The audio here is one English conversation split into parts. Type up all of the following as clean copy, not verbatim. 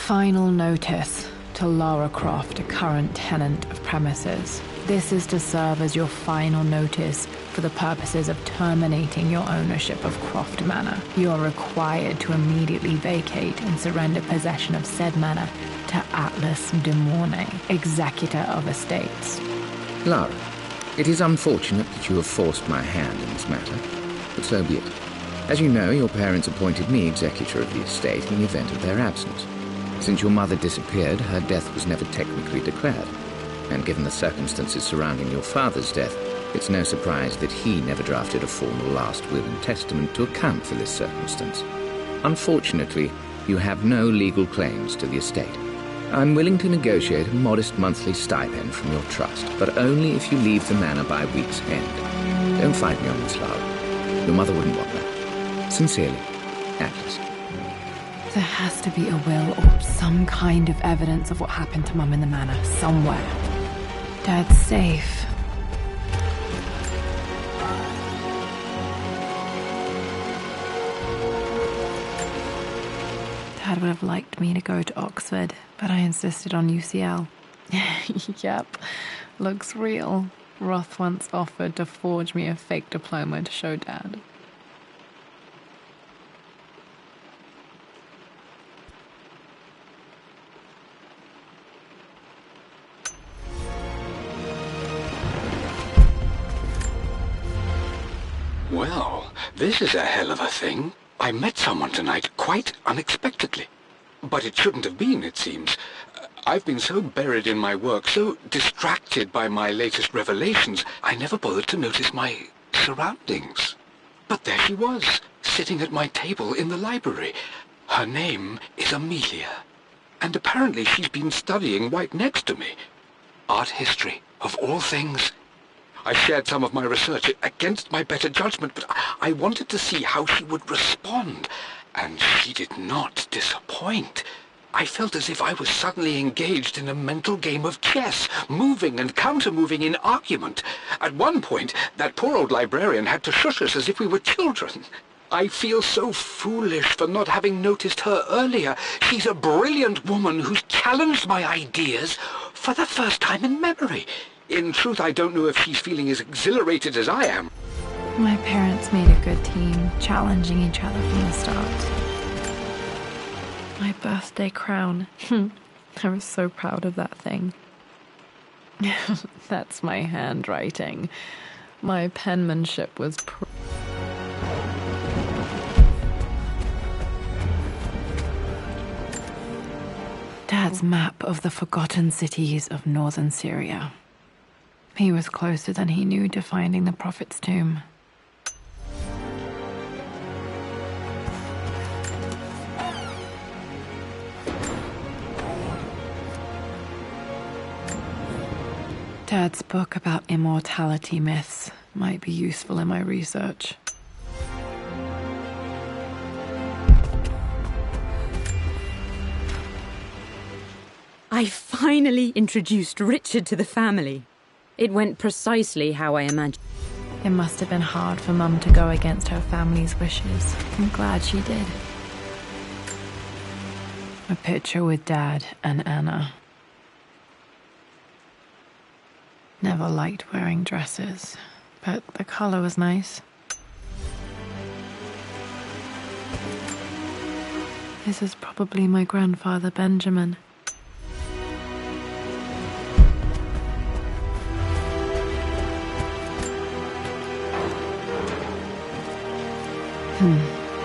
Final notice to Lara Croft, a current tenant of premises. This is to serve as your final notice for the purposes of terminating your ownership of Croft Manor. You are required to immediately vacate and surrender possession of said manor to Atlas de Mornay, executor of estates. Lara, it is unfortunate that you have forced my hand in this matter, but so be it. As you know, your parents appointed me executor of the estate in the event of their absence. Since your mother disappeared, her death was never technically declared. And given the circumstances surrounding your father's death, it's no surprise that he never drafted a formal last will and testament to account for this circumstance. Unfortunately, you have no legal claims to the estate. I'm willing to negotiate a modest monthly stipend from your trust, but only if you leave the manor by week's end. Don't fight me on this, Lara. Your mother wouldn't want that. Sincerely, Atlas. There has to be a will or some kind of evidence of what happened to Mum in the manor, somewhere. Dad's safe. Dad would have liked me to go to Oxford, but I insisted on UCL. Yep, looks real. Roth once offered to forge me a fake diploma to show Dad. Well, this is a hell of a thing. I met someone tonight quite unexpectedly. But it shouldn't have been, it seems. I've been so buried in my work, so distracted by my latest revelations, I never bothered to notice my surroundings. But there she was, sitting at my table in the library. Her name is Amelia. And apparently she's been studying right next to me. Art history, of all things. I shared some of my research against my better judgment, but I wanted to see how she would respond, and she did not disappoint. I felt as if I was suddenly engaged in a mental game of chess, moving and counter-moving in argument. At one point, that poor old librarian had to shush us as if we were children. I feel so foolish for not having noticed her earlier. She's a brilliant woman who's challenged my ideas for the first time in memory. In truth, I don't know if she's feeling as exhilarated as I am. My parents made a good team, challenging each other from the start. My birthday crown. I was so proud of that thing. That's my handwriting. My penmanship was Dad's map of the forgotten cities of northern Syria. He was closer than he knew to finding the Prophet's tomb. Dad's book about immortality myths might be useful in my research. I finally introduced Richard to the family. It went precisely how I imagined. It must have been hard for Mum to go against her family's wishes. I'm glad she did. A picture with Dad and Anna. Never liked wearing dresses, but the color was nice. This is probably my grandfather, Benjamin.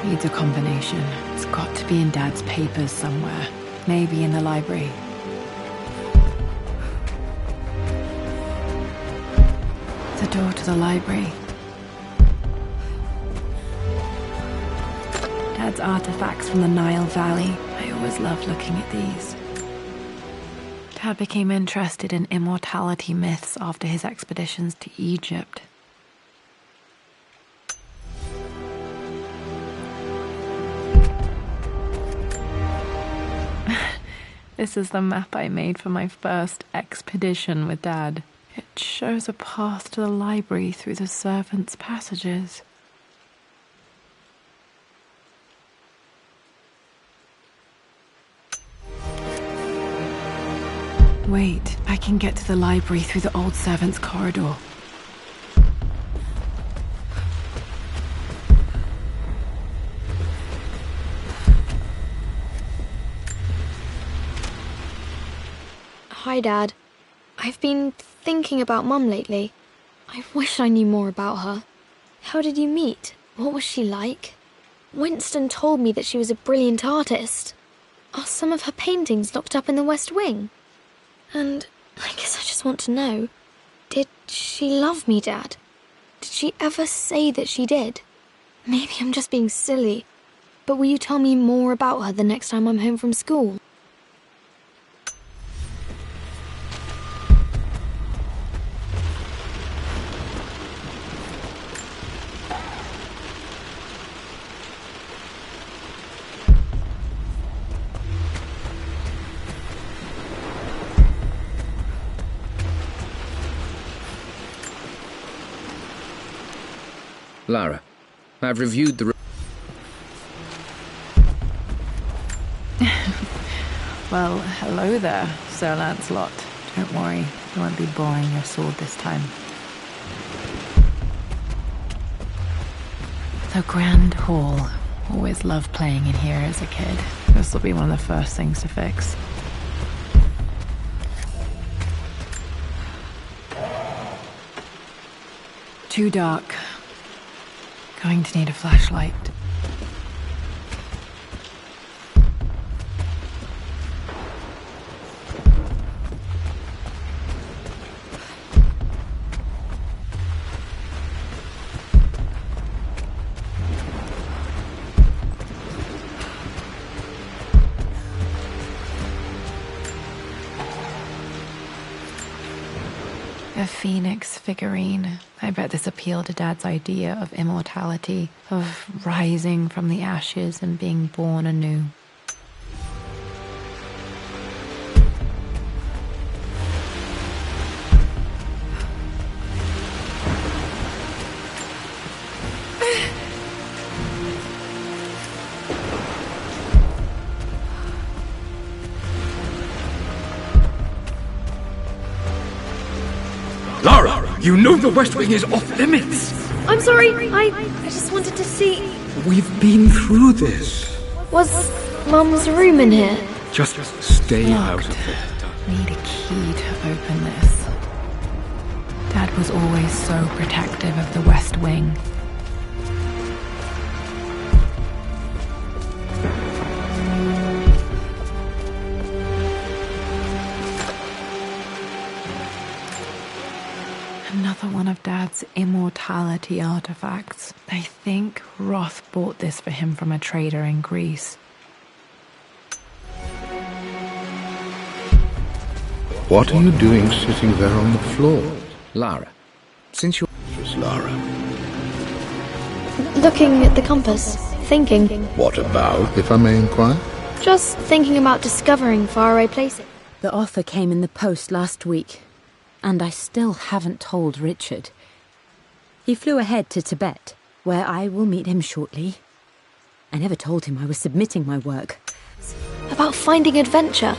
Needs a combination. It's got to be in Dad's papers somewhere. Maybe in the library. The door to the library. Dad's artifacts from the Nile Valley. I always loved looking at these. Dad became interested in immortality myths after his expeditions to Egypt. This is the map I made for my first expedition with Dad. It shows a path to the library through the servants' passages. Wait, I can get to the library through the old servants' corridor. Hi, Dad. I've been thinking about Mum lately. I wish I knew more about her. How did you meet? What was she like? Winston told me that she was a brilliant artist. Are some of her paintings locked up in the West Wing? And I guess I just want to know, did she love me, Dad? Did she ever say that she did? Maybe I'm just being silly, but will you tell me more about her the next time I'm home from school? Lara, I've reviewed the... Well, hello there, Sir Lancelot. Don't worry, I won't be boring your sword this time. The Grand Hall. Always loved playing in here as a kid. This will be one of the first things to fix. Too dark. Going to need a flashlight. A phoenix figurine. I bet this appealed to Dad's idea of immortality, of rising from the ashes and being born anew. Lara, you know the West Wing is off limits. I'm sorry, I just wanted to see... We've been through this. Was Mum's room in here? Just stay out Locked. of it. Need a key to open this. Dad was always so protective of the West Wing. Another one of Dad's immortality artifacts. I think Roth bought this for him from a trader in Greece. What are you doing sitting there on the floor? Lara, since you're... Mistress Lara. Looking at the compass, thinking. What about, if I may inquire? Just thinking about discovering faraway places. The offer came in the post last week, and I still haven't told Richard. He flew ahead to Tibet, where I will meet him shortly. I never told him I was submitting my work. About finding adventure.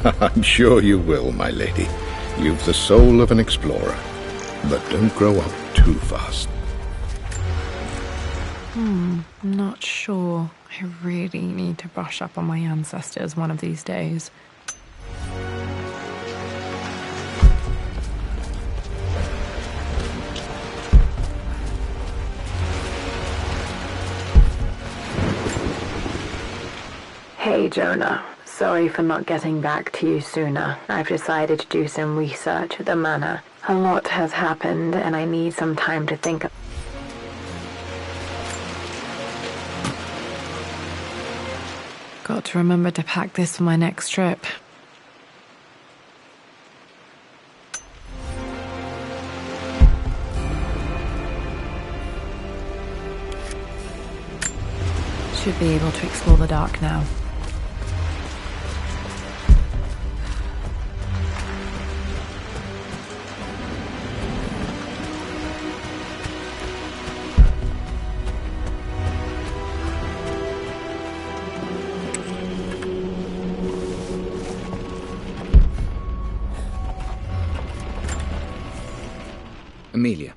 I'm sure you will, my lady. You've the soul of an explorer. But don't grow up too fast. I'm not sure. I really need to brush up on my ancestors one of these days. Hey, Jonah. Sorry for not getting back to you sooner. I've decided to do some research at the manor. A lot has happened, and I need some time to think. Got to remember to pack this for my next trip. Should be able to explore the dark now. Amelia.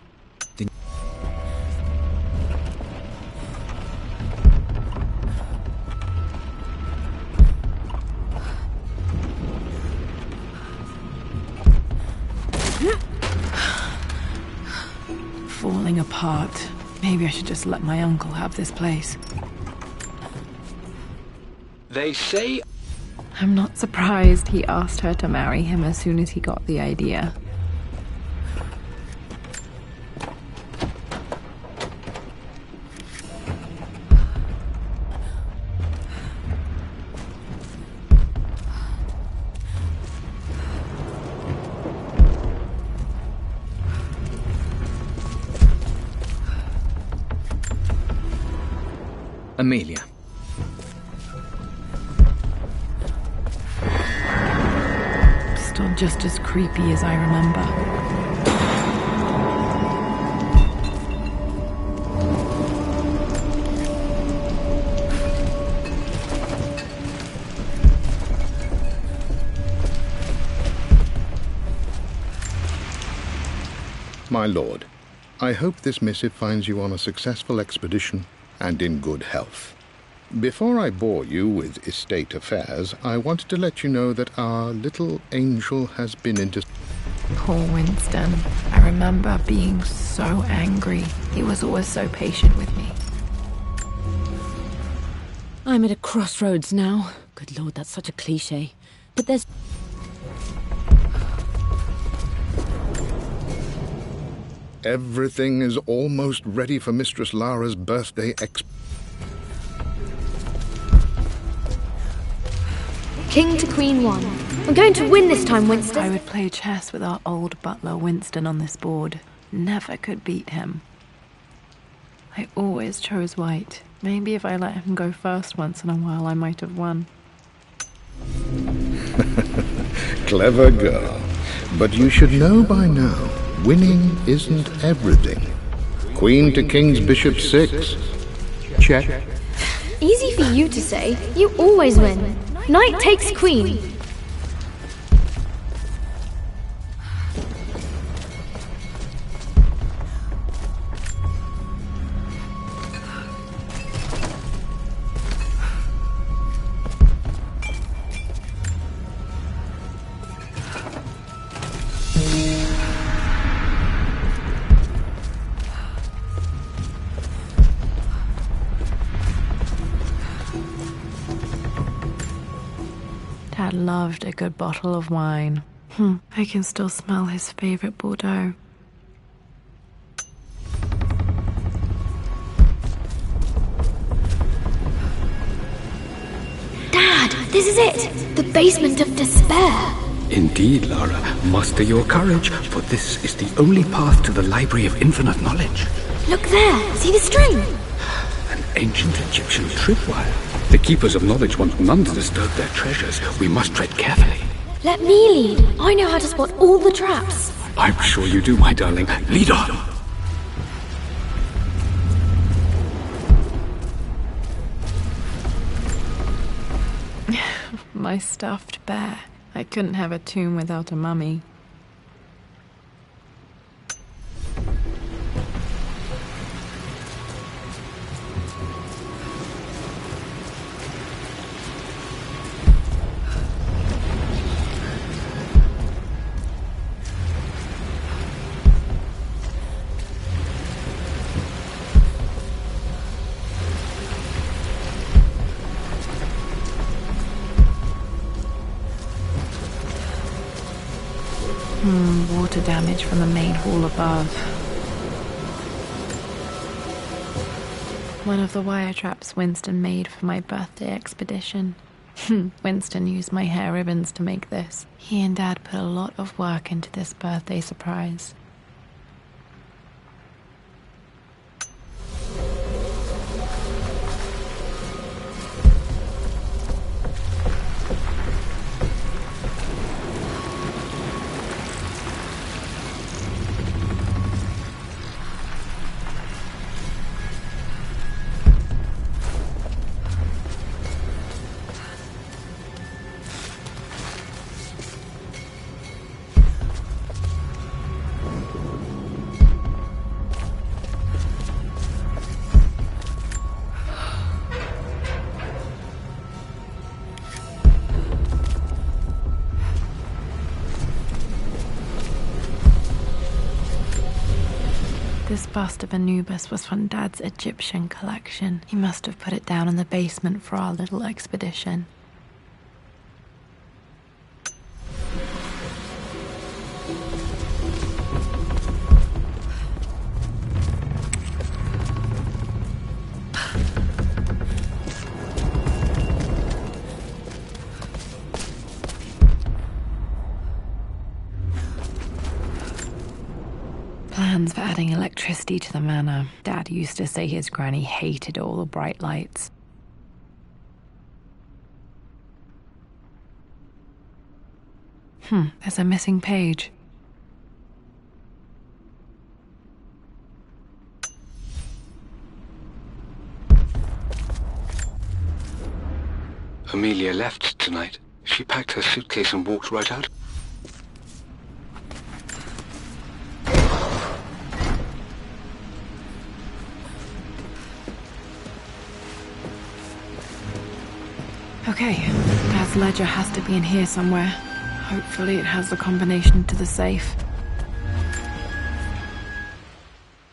Falling apart. Maybe I should just let my uncle have this place. They say... I'm not surprised he asked her to marry him as soon as he got the idea. Amelia. Still just as creepy as I remember. My lord, I hope this missive finds you on a successful expedition and in good health. Before I bore you with estate affairs, I wanted to let you know that our little angel has been into... Poor Winston. I remember being so angry. He was always so patient with me. I'm at a crossroads now. Good lord, that's such a cliche. But there's... Everything is almost ready for Mistress Lara's birthday King to Queen 1. I'm going to win this time, Winston. I would play chess with our old butler Winston on this board. Never could beat him. I always chose white. Maybe if I let him go first once in a while, I might have won. Clever girl. But you should know by now, winning isn't everything. Queen to King's Bishop 6. Check. Easy for you to say. You always win. Knight takes queen. Dad loved a good bottle of wine. I can still smell his favorite Bordeaux. Dad, this is it! The basement of despair! Indeed, Lara. Muster your courage, for this is the only path to the Library of Infinite Knowledge. Look there! See the string? An ancient Egyptian tripwire. The Keepers of Knowledge want none to disturb their treasures. We must tread carefully. Let me lead. I know how to spot all the traps. I'm sure you do, my darling. Lead on. My stuffed bear. I couldn't have a tomb without a mummy. Water damage from the main hall above. One of the wire traps Winston made for my birthday expedition. Winston used my hair ribbons to make this. He and Dad put a lot of work into this birthday surprise. This bust of Anubis was from Dad's Egyptian collection. He must have put it down in the basement for our little expedition. Plans for adding electricity to the manor. Dad used to say his granny hated all the bright lights. There's a missing page. Amelia left tonight. She packed her suitcase and walked right out. Okay, Dad's ledger has to be in here somewhere. Hopefully it has the combination to the safe.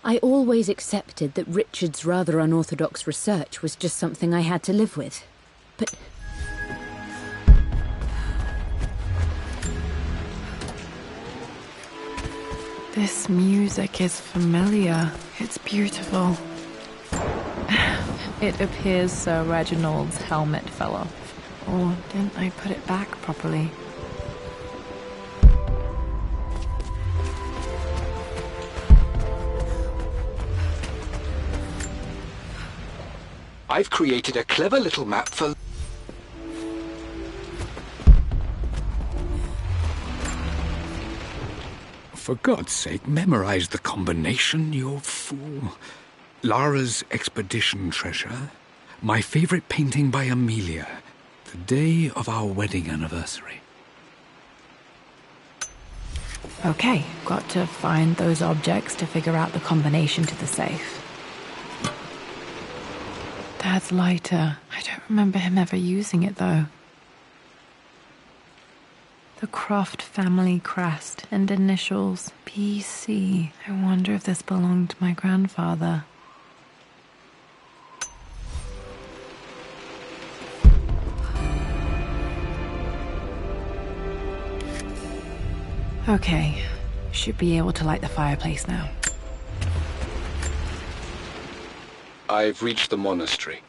I always accepted that Richard's rather unorthodox research was just something I had to live with. But... This music is familiar. It's beautiful. It appears Sir Reginald's helmet fell off. Or didn't I put it back properly? I've created a clever little map for... For God's sake, memorize the combination, you fool. Lara's expedition treasure, my favorite painting by Amelia, the day of our wedding anniversary. Okay, got to find those objects to figure out the combination to the safe. Dad's lighter. I don't remember him ever using it, though. The Croft family crest and initials PC. I wonder if this belonged to my grandfather. Okay, should be able to light the fireplace now. I've reached the monastery.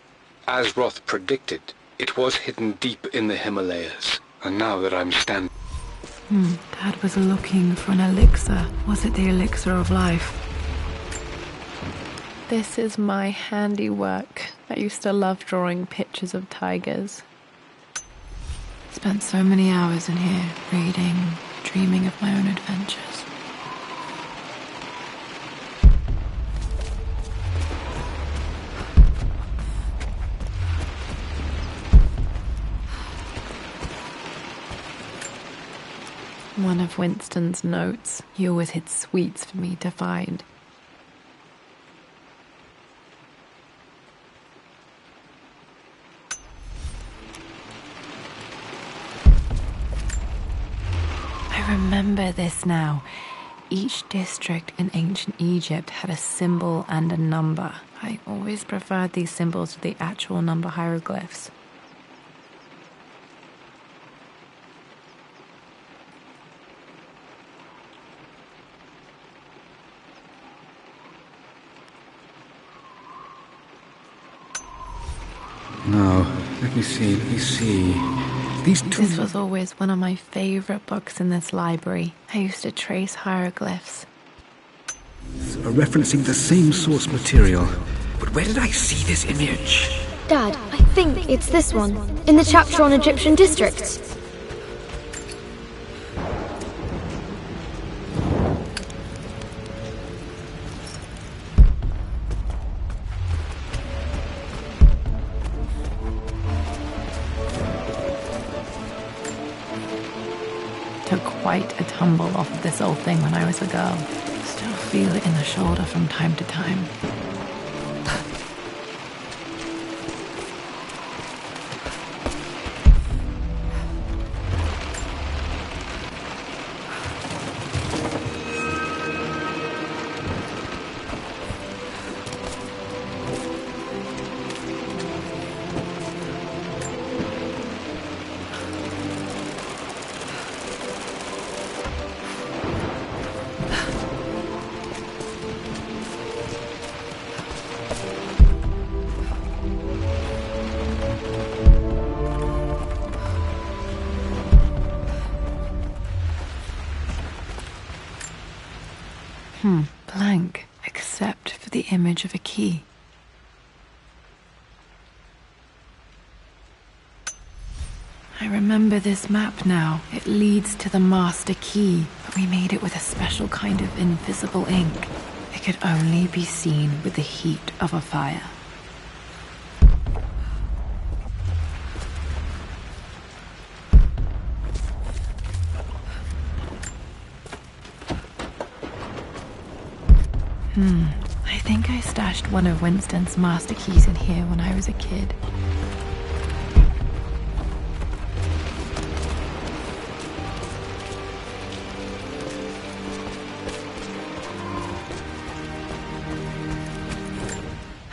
As Roth predicted, it was hidden deep in the Himalayas. And now that I'm standing... Dad was looking for an elixir. Was it the elixir of life? This is my handiwork. I used to love drawing pictures of tigers. Spent so many hours in here, reading, dreaming of my own adventures. One of Winston's notes. He always hid sweets for me to find. I remember this now. Each district in ancient Egypt had a symbol and a number. I always preferred these symbols to the actual number hieroglyphs. No, let me see. These two... This was always one of my favorite books in this library. I used to trace hieroglyphs. are referencing the same source material. But where did I see this image? Dad, I think it's this one, in the chapter on Egyptian districts. Took quite a tumble off of this old thing when I was a girl. Still feel it in the shoulder from time to time. Blank, except for the image of a key. I remember this map now. It leads to the master key, but we made it with a special kind of invisible ink. It could only be seen with the heat of a fire. I think I stashed one of Winston's master keys in here when I was a kid.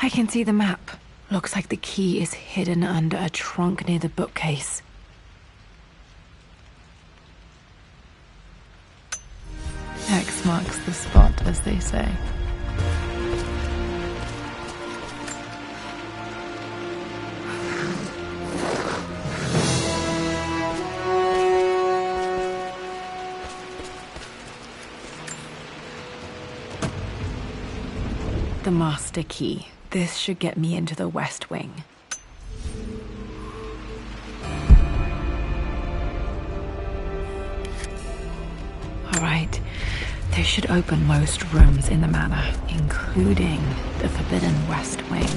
I can see the map. Looks like the key is hidden under a trunk near the bookcase. X marks the spot, as they say. The master key. This should get me into the West Wing. Alright, this should open most rooms in the manor, including the forbidden West Wing.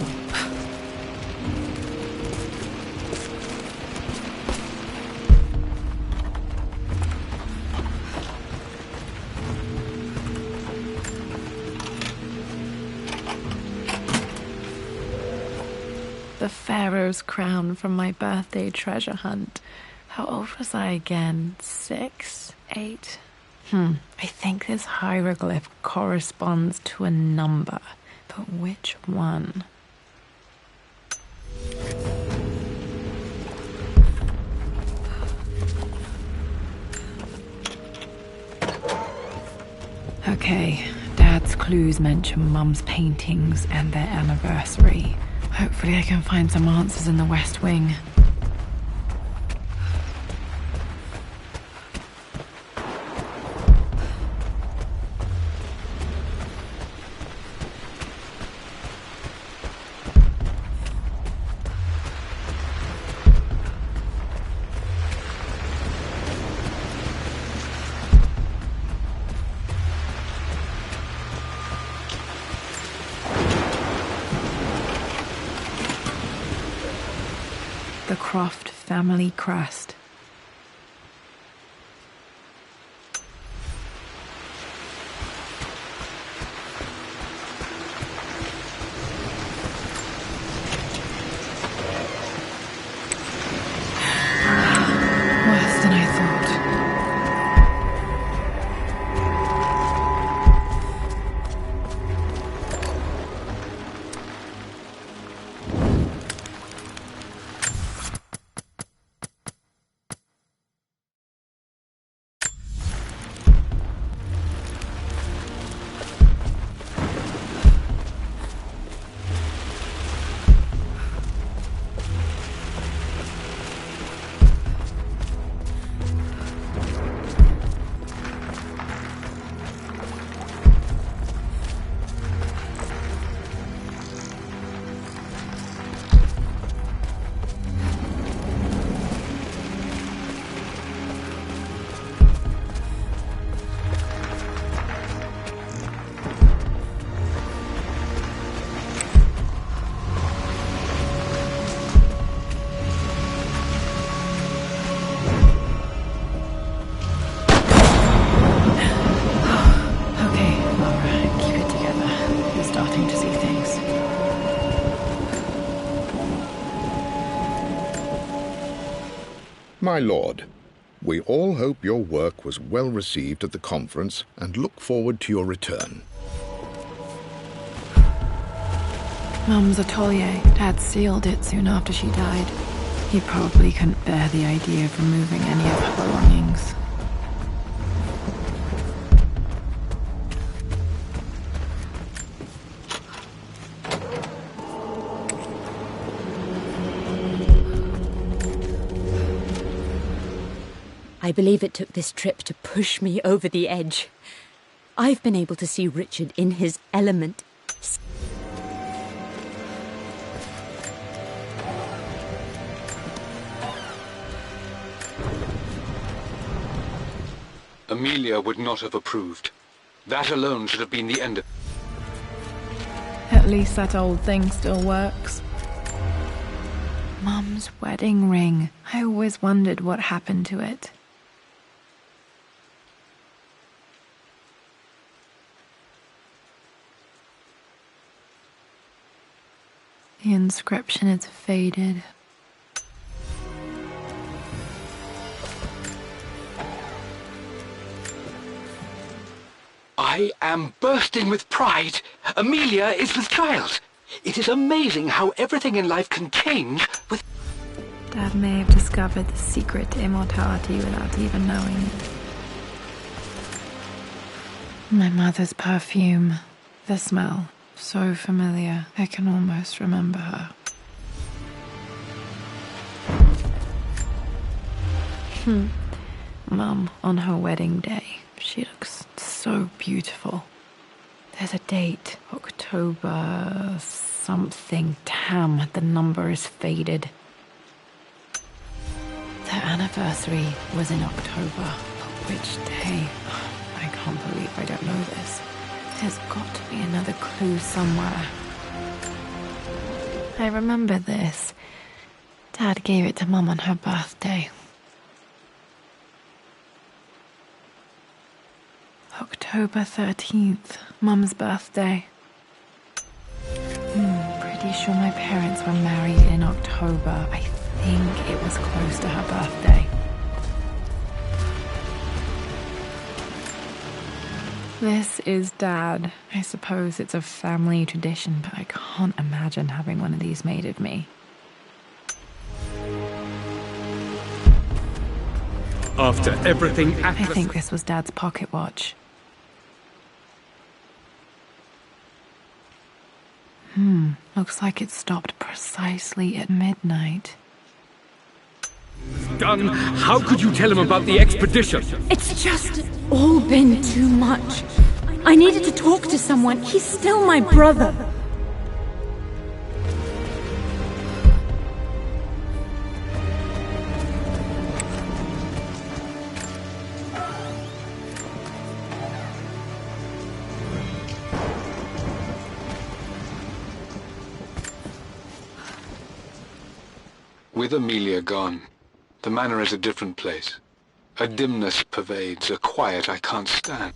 The Pharaoh's crown from my birthday treasure hunt. How old was I again? 6? 8? I think this hieroglyph corresponds to a number, but which one? Okay, Dad's clues mention Mum's paintings and their anniversary. Hopefully I can find some answers in the West Wing. The Croft family crest. Worse than I thought. My lord, we all hope your work was well received at the conference and look forward to your return. Mum's atelier. Dad sealed it soon after she died. He probably couldn't bear the idea of removing any of her belongings. I believe it took this trip to push me over the edge. I've been able to see Richard in his element. Amelia would not have approved. That alone should have been the end of... At least that old thing still works. Mum's wedding ring. I always wondered what happened to it. The inscription is faded. I am bursting with pride. Amelia is with child. It is amazing how everything in life can change with... Dad may have discovered the secret to immortality without even knowing it. My mother's perfume. The smell. So familiar. I can almost remember her. Mum, on her wedding day, she looks so beautiful. There's a date. October... something. Damn, the number is faded. Their anniversary was in October. But which day? I can't believe I don't know this. There's got to be another clue somewhere. I remember this. Dad gave it to Mum on her birthday. October 13th, Mum's birthday. Pretty sure my parents were married in October. I think it was close to her birthday. This is Dad. I suppose it's a family tradition, but I can't imagine having one of these made of me. After everything I Atlas... think this was Dad's pocket watch. Looks like it stopped precisely at midnight. done. How could you tell him about the expedition? It's just all been too much. I needed to talk to someone. He's still my brother. With Amelia gone, the manor is a different place. A dimness pervades, a quiet I can't stand.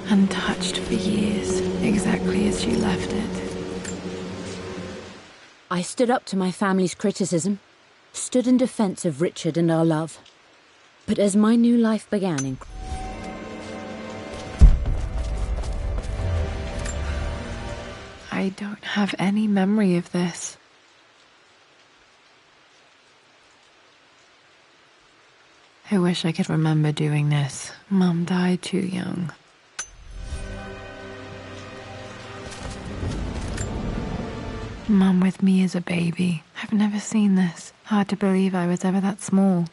Untouched for years, exactly as you left it. I stood up to my family's criticism, stood in defense of Richard and our love. But as my new life began in... I don't have any memory of this. I wish I could remember doing this. Mum died too young. Mum with me as a baby. I've never seen this. Hard to believe I was ever that small.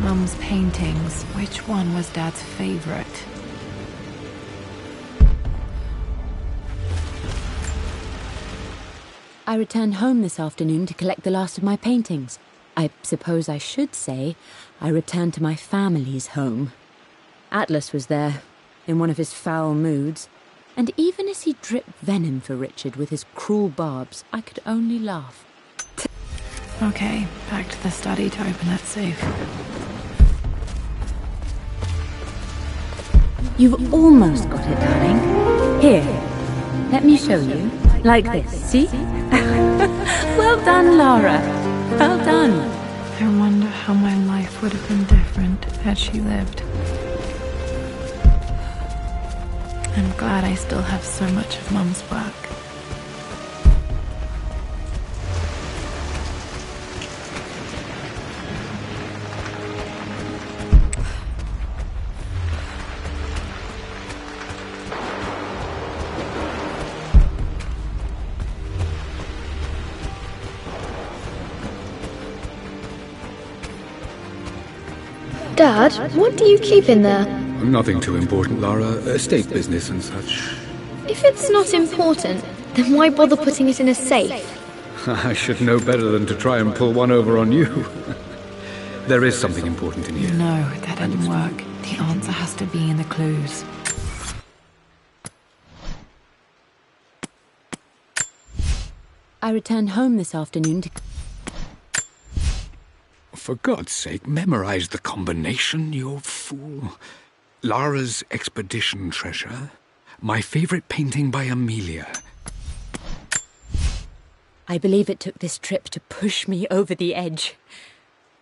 Mum's paintings. Which one was Dad's favorite? I returned home this afternoon to collect the last of my paintings. I suppose I should say I returned to my family's home. Atlas was there, in one of his foul moods, and even as he dripped venom for Richard with his cruel barbs, I could only laugh. Okay, back to the study to open that safe. You've almost got it, darling. Here, let me show you. Like this, see? Well done, Lara. Well done. I wonder how my life would have been different had she lived. I'm glad I still have so much of Mum's work. Dad, what do you keep in there? Nothing too important, Lara. Estate business and such. If it's not important, then why bother putting it in a safe? I should know better than to try and pull one over on you. There is something important in here. No, that didn't work. The answer has to be in the clues. I returned home this afternoon to... For God's sake, memorize the combination, you fool. Lara's expedition treasure. My favorite painting by Amelia. I believe it took this trip to push me over the edge.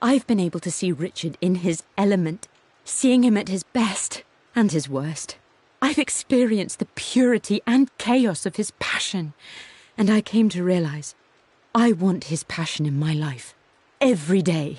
I've been able to see Richard in his element, seeing him at his best and his worst. I've experienced the purity and chaos of his passion, and I came to realize I want his passion in my life every day.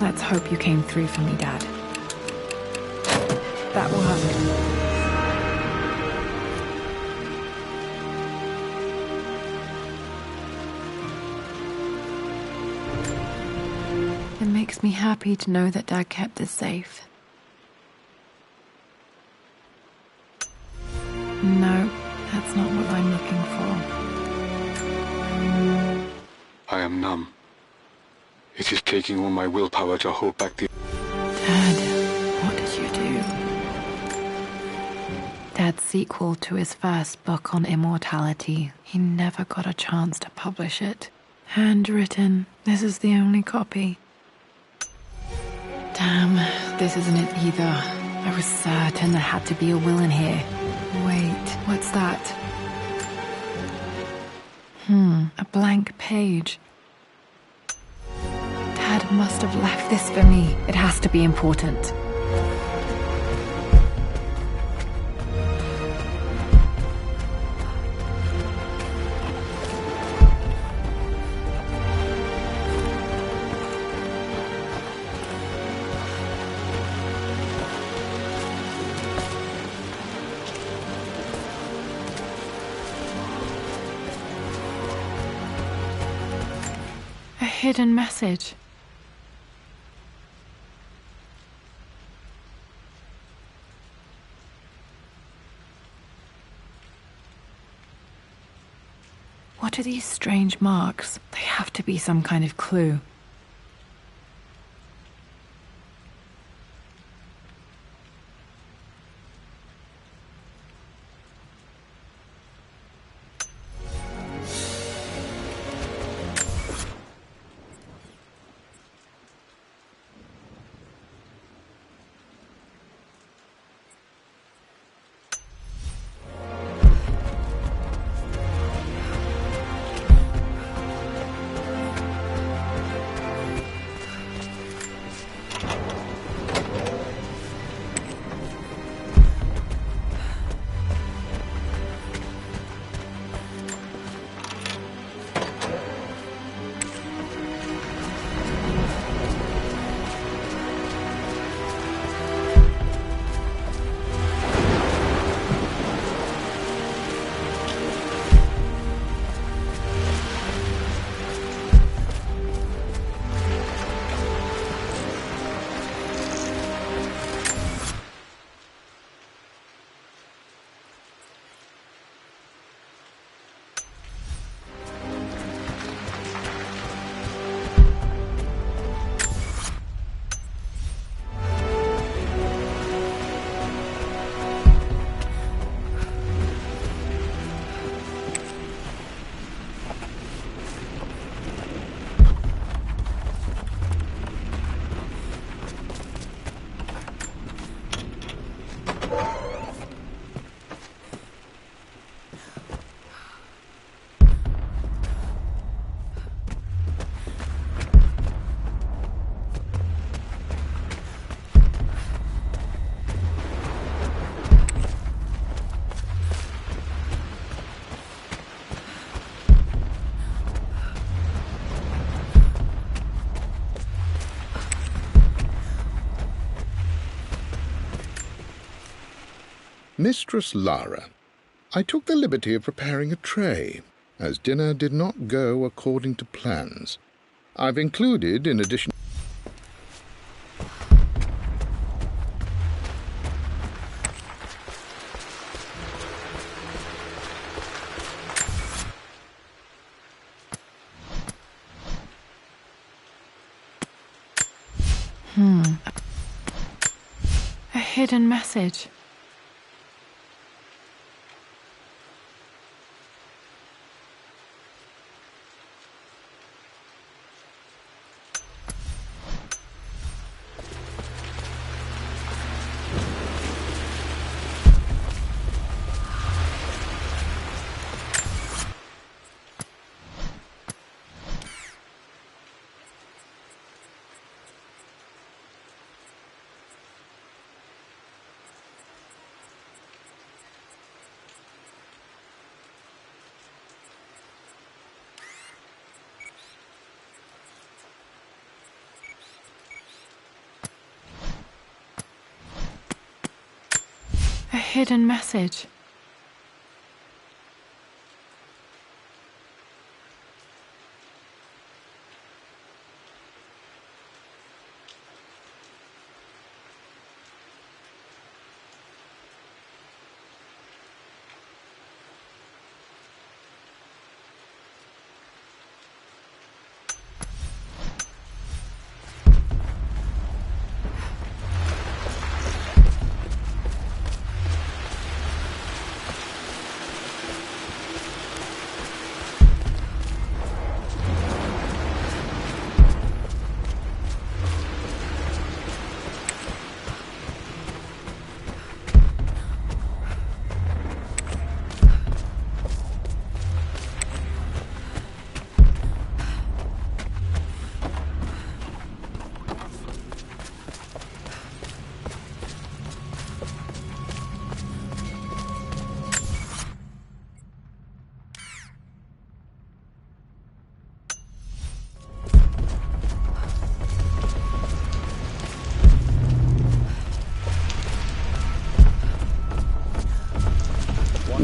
Let's hope you came through for me, Dad. That will hurt. It makes me happy to know that Dad kept this safe. No, that's not what I'm looking for. I am numb. It is taking all my willpower to hold back the... Dad, what did you do? Dad's sequel to his first book on immortality. He never got a chance to publish it. Handwritten. This is the only copy. Damn, this isn't it either. I was certain there had to be a will in here. Wait, what's that? A blank page. Dad must have left this for me. It has to be important. A hidden message. What are these strange marks? They have to be some kind of clue. Mistress Lara, I took the liberty of preparing a tray, as dinner did not go according to plans. I've included, in addition... A hidden message. A hidden message.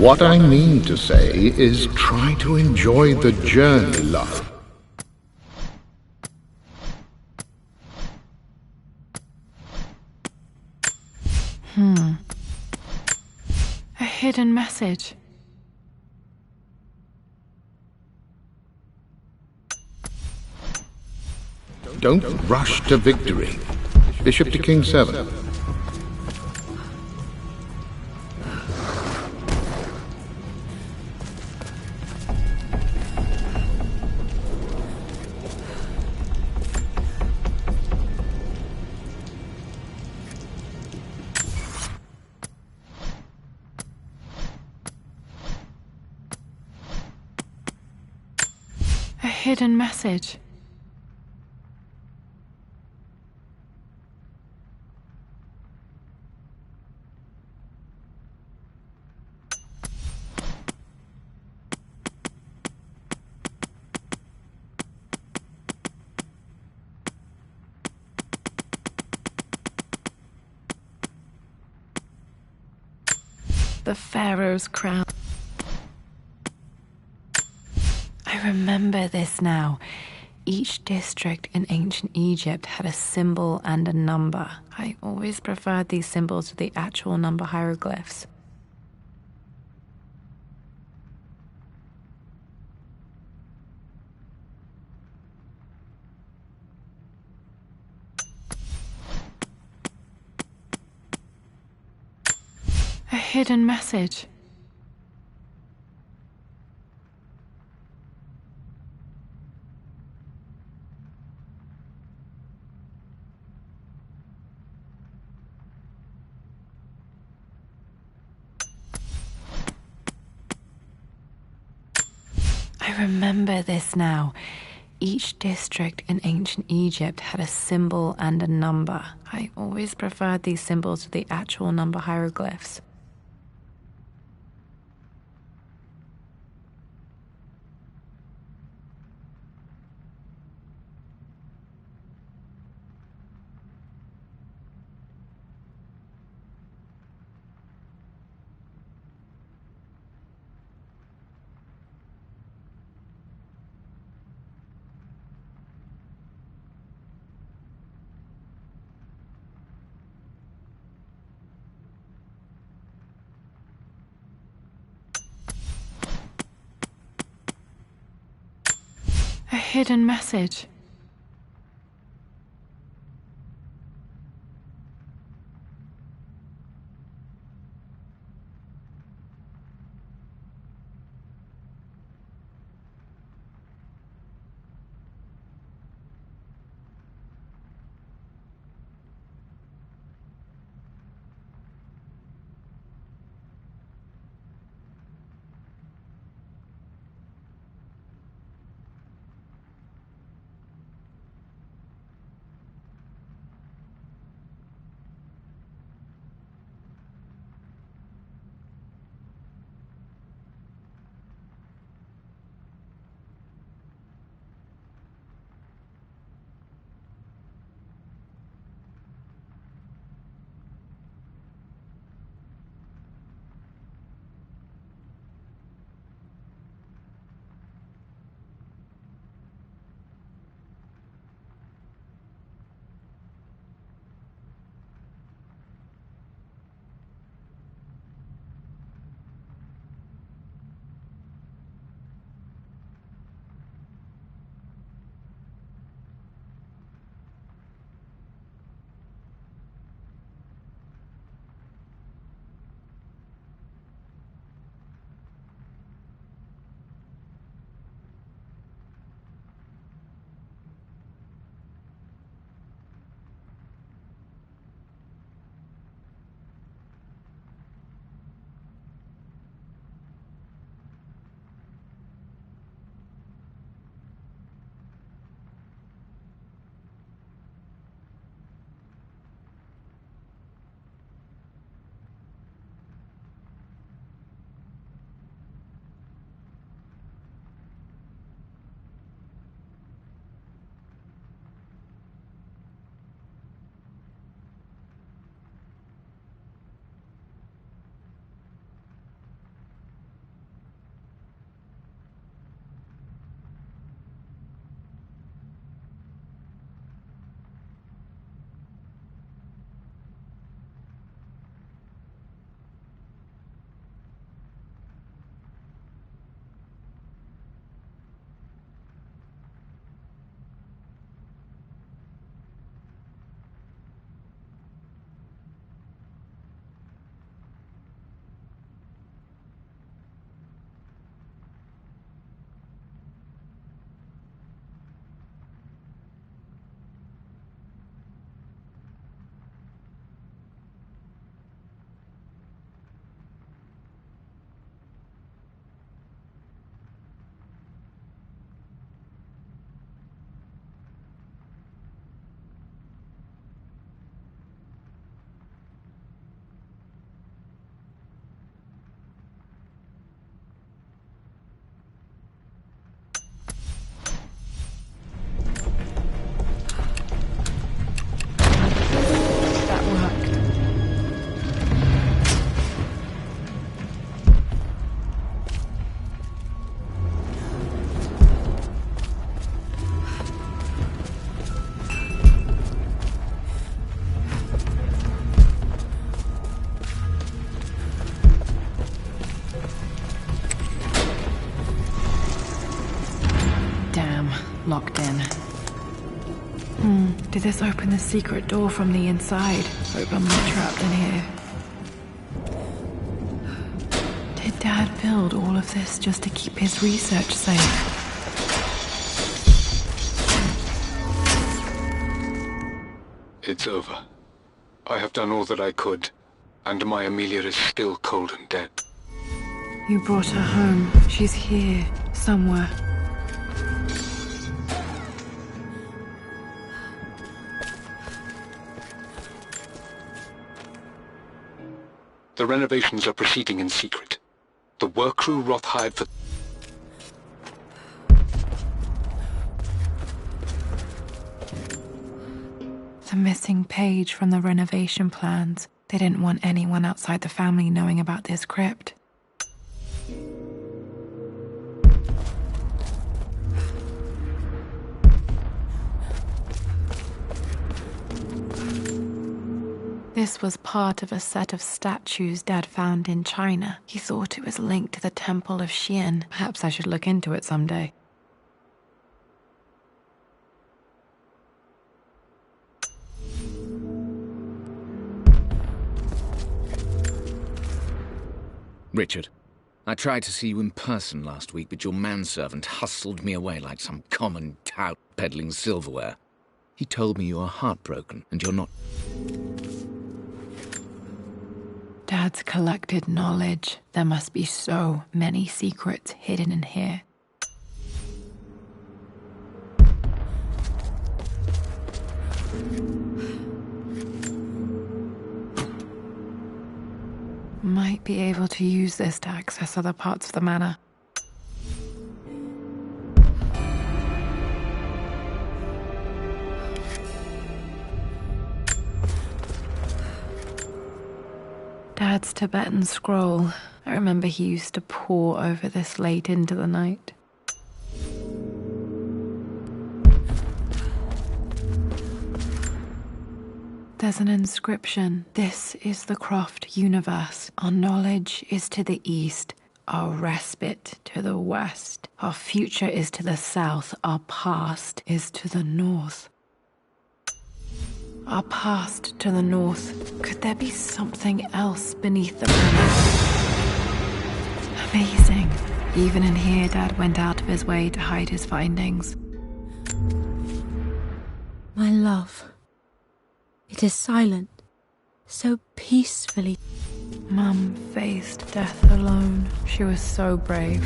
What I mean to say is try to enjoy the journey, love. A hidden message. Don't rush to victory. Bishop to King 7. A hidden message. The Pharaoh's crown. I remember this now. Each district in ancient Egypt had a symbol and a number. I always preferred these symbols to the actual number hieroglyphs. A hidden message. I remember this now. Each district in ancient Egypt had a symbol and a number. I always preferred these symbols to the actual number hieroglyphs. A hidden message. Damn, locked in. Did this open the secret door from the inside? Hope I'm not trapped in here. Did Dad build all of this just to keep his research safe? It's over. I have done all that I could, and my Amelia is still cold and dead. You brought her home. She's here, somewhere. The renovations are proceeding in secret. The work crew Roth hired for... The missing page from the renovation plans. They didn't want anyone outside the family knowing about this crypt. This was part of a set of statues Dad found in China. He thought it was linked to the Temple of Xian. Perhaps I should look into it someday. Richard, I tried to see you in person last week, but your manservant hustled me away like some common tout peddling silverware. He told me you are heartbroken and you're not... Dad's collected knowledge. There must be so many secrets hidden in here. Might be able to use this to access other parts of the manor. Dad's Tibetan scroll. I remember he used to pore over this late into the night. There's an inscription. This is the Croft universe. Our knowledge is to the east, our respite to the west. Our future is to the south, our past is to the north. Our past to the north. Could there be something else beneath the planet? Amazing. Even in here, Dad went out of his way to hide his findings. My love. It is silent, so peacefully. Mum faced death alone. She was so brave.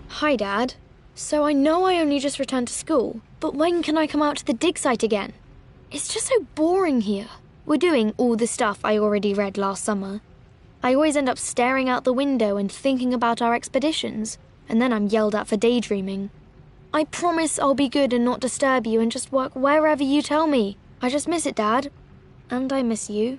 Hi, Dad. So I know I only just returned to school, but when can I come out to the dig site again? It's just so boring here. We're doing all the stuff I already read last summer. I always end up staring out the window and thinking about our expeditions, and then I'm yelled at for daydreaming. I promise I'll be good and not disturb you and just work wherever you tell me. I just miss it, Dad. And I miss you.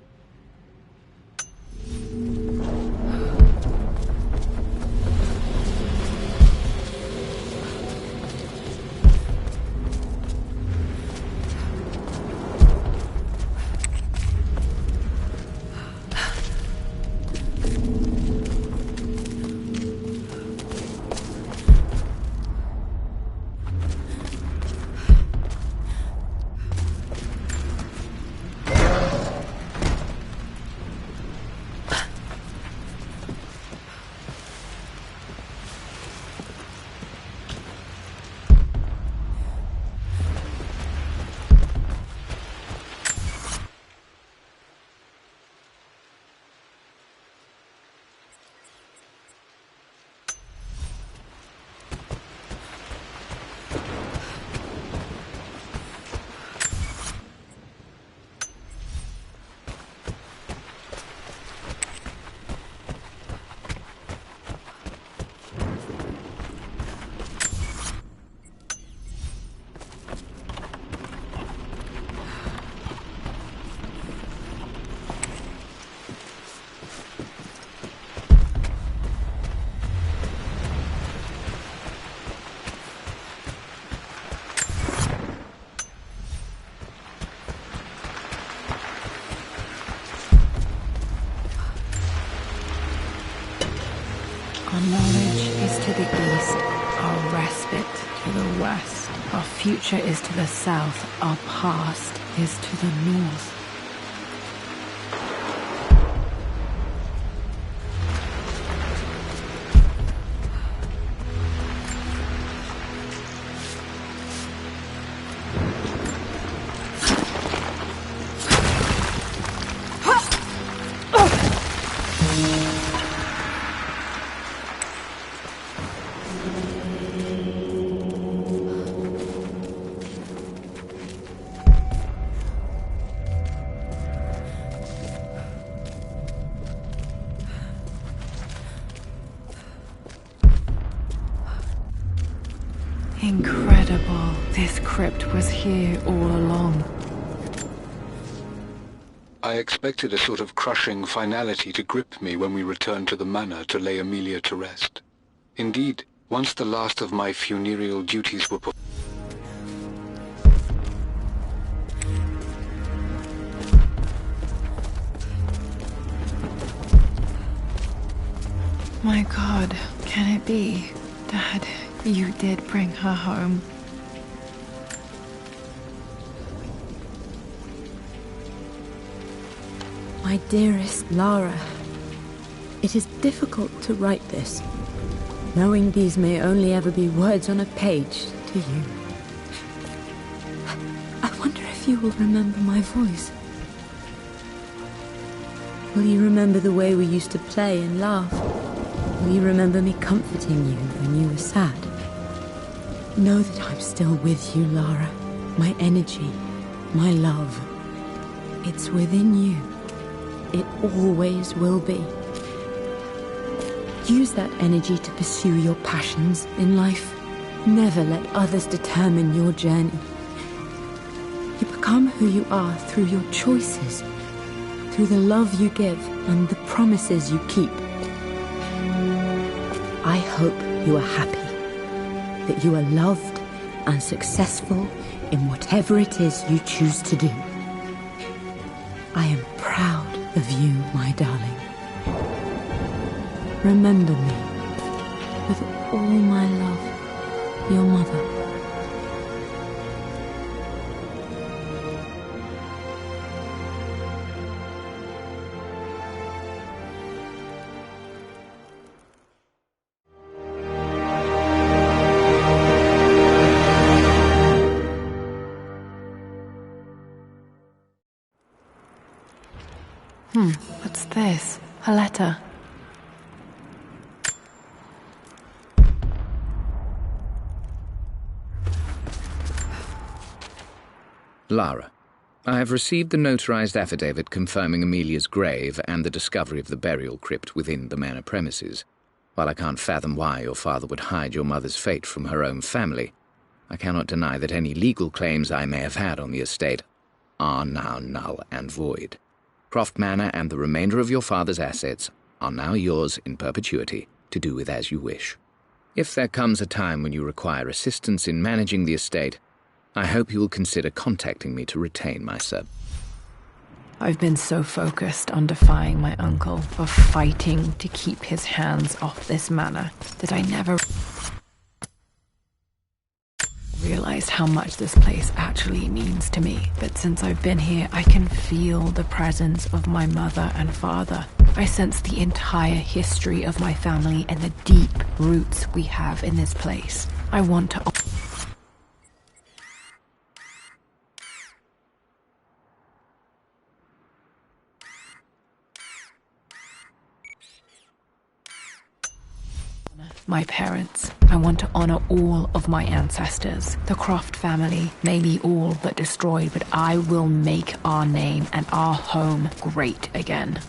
the east, our respite to the west. Our future is to the south, our past is to the north. Incredible. This crypt was here all along. I expected a sort of crushing finality to grip me when we returned to the manor to lay Amelia to rest. Indeed, once the last of my funereal duties were performed, My God, can it be? Dad, you did bring her home. My dearest Lara, it is difficult to write this, knowing these may only ever be words on a page to you. I wonder if you will remember my voice. Will you remember the way we used to play and laugh? Will you remember me comforting you when you were sad? Know that I'm still with you, Lara. My energy, my love. It's within you. It always will be. Use that energy to pursue your passions in life. Never let others determine your journey. You become who you are through your choices, through the love you give and the promises you keep. I hope you are happy, that you are loved and successful in whatever it is you choose to do. I am proud of you, my darling. Remember me, with all my love, your mother. What's this? A letter. Lara, I have received the notarized affidavit confirming Amelia's grave and the discovery of the burial crypt within the manor premises. While I can't fathom why your father would hide your mother's fate from her own family, I cannot deny that any legal claims I may have had on the estate are now null and void. Croft Manor and the remainder of your father's assets are now yours in perpetuity to do with as you wish. If there comes a time when you require assistance in managing the estate, I hope you will consider contacting me to retain my service. I've been so focused on defying my uncle, of fighting to keep his hands off this manor, that I never realized how much this place actually means to me. But since I've been here, I can feel the presence of my mother and father. I sense the entire history of my family and the deep roots we have in this place. I want to... my parents. I want to honor all of my ancestors. The Croft family may be all but destroyed, but I will make our name and our home great again.